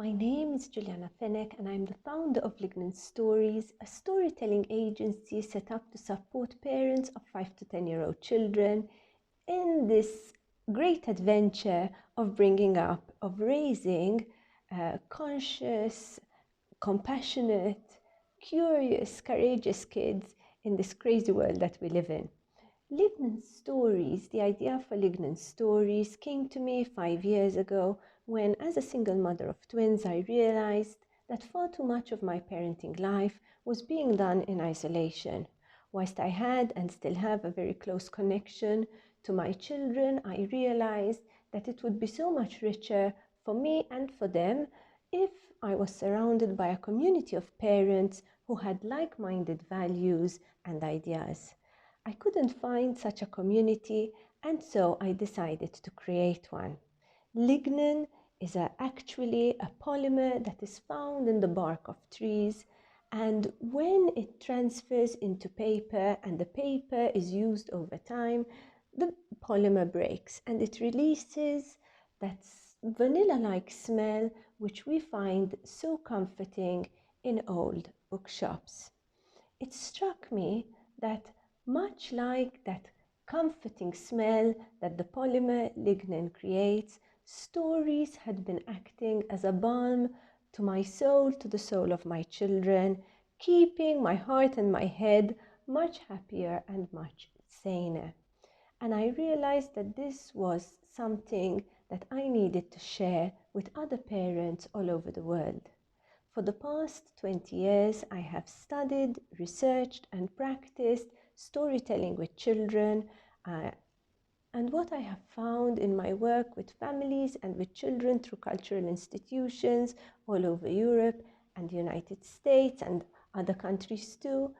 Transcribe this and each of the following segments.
My name is Juliana Fenech and I'm the founder of Lignan Stories, a storytelling agency set up to support parents of 5 to 10-year-old children in this great adventure of bringing up, of raising conscious, compassionate, curious, courageous kids in this crazy world that we live in. Lignan Stories, the idea for Lignan Stories came to me 5 years ago when, as a single mother of twins, I realized that far too much of my parenting life was being done in isolation. Whilst I had and still have a very close connection to my children, I realized that it would be so much richer for me and for them if I was surrounded by a community of parents who had like-minded values and ideas. I couldn't find such a community, and so I decided to create one. Lignan is actually a polymer that is found in the bark of trees, and when it transfers into paper and the paper is used over time, the polymer breaks and it releases that vanilla-like smell which we find so comforting in old bookshops. It struck me that much like that comforting smell that the polymer lignin creates, stories had been acting as a balm to my soul, to the soul of my children, keeping my heart and my head much happier and much saner. And I realized that this was something that I needed to share with other parents all over the world. For the past 20 years, I have studied, researched, and practiced storytelling with children. And what I have found in my work with families and with children through cultural institutions all over Europe and the United States and other countries too,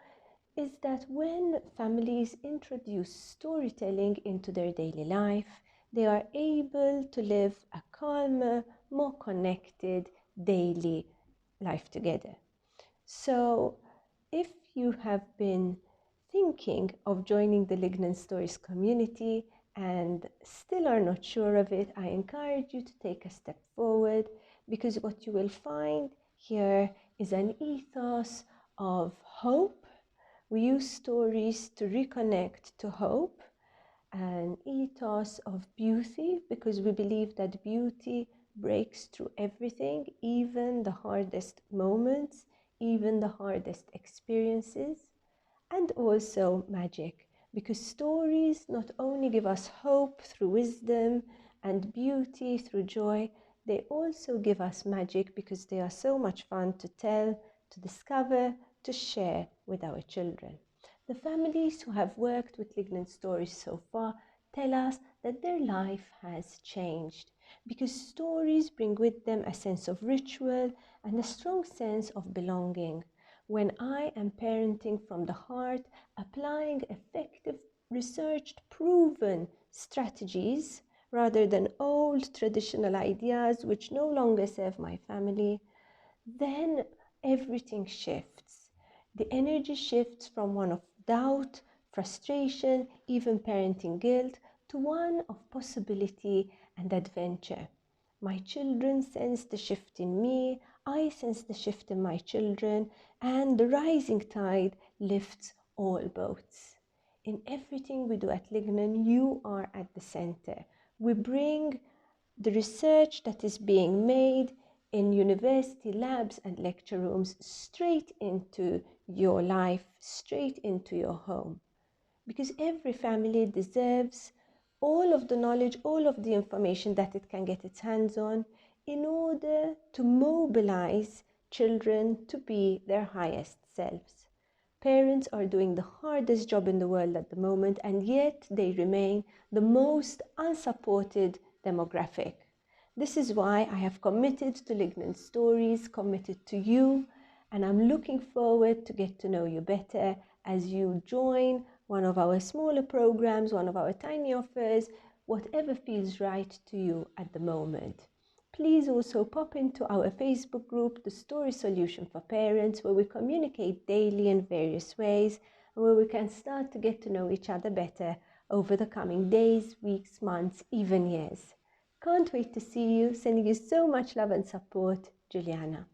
is that when families introduce storytelling into their daily life, they are able to live a calmer, more connected daily life together. So if you have been thinking of joining the Lignan Stories community and still are not sure of it, I encourage you to take a step forward, because what you will find here is an ethos of hope. We use stories to reconnect to hope, an ethos of beauty, because we believe that beauty breaks through everything, even the hardest moments, even the hardest experiences, and also magic, because stories not only give us hope through wisdom and beauty through joy, they also give us magic because they are so much fun to tell, to discover, to share with our children. The families who have worked with Lignan Stories so far tell us that their life has changed because stories bring with them a sense of ritual and a strong sense of belonging. When I am parenting from the heart, applying effective, researched, proven strategies rather than old traditional ideas which no longer serve my family, then everything shifts. The energy shifts from one of doubt, frustration, even parenting guilt, to one of possibility and adventure. My children sense the shift in me, I sense the shift in my children, and the rising tide lifts all boats. In everything we do at Lignan, you are at the center. We bring the research that is being made in university labs and lecture rooms straight into your life, straight into your home. Because every family deserves all of the knowledge, all of the information that it can get its hands on in order to mobilize children to be their highest selves. Parents are doing the hardest job in the world at the moment, and yet they remain the most unsupported demographic. This is why I have committed to Lignan Stories, committed to you, and I'm looking forward to get to know you better as you join one of our smaller programs, one of our tiny offers, whatever feels right to you at the moment. Please also pop into our Facebook group, The Story Solution for Parents, where we communicate daily in various ways, and where we can start to get to know each other better over the coming days, weeks, months, even years. Can't wait to see you. Sending you so much love and support, Juliana.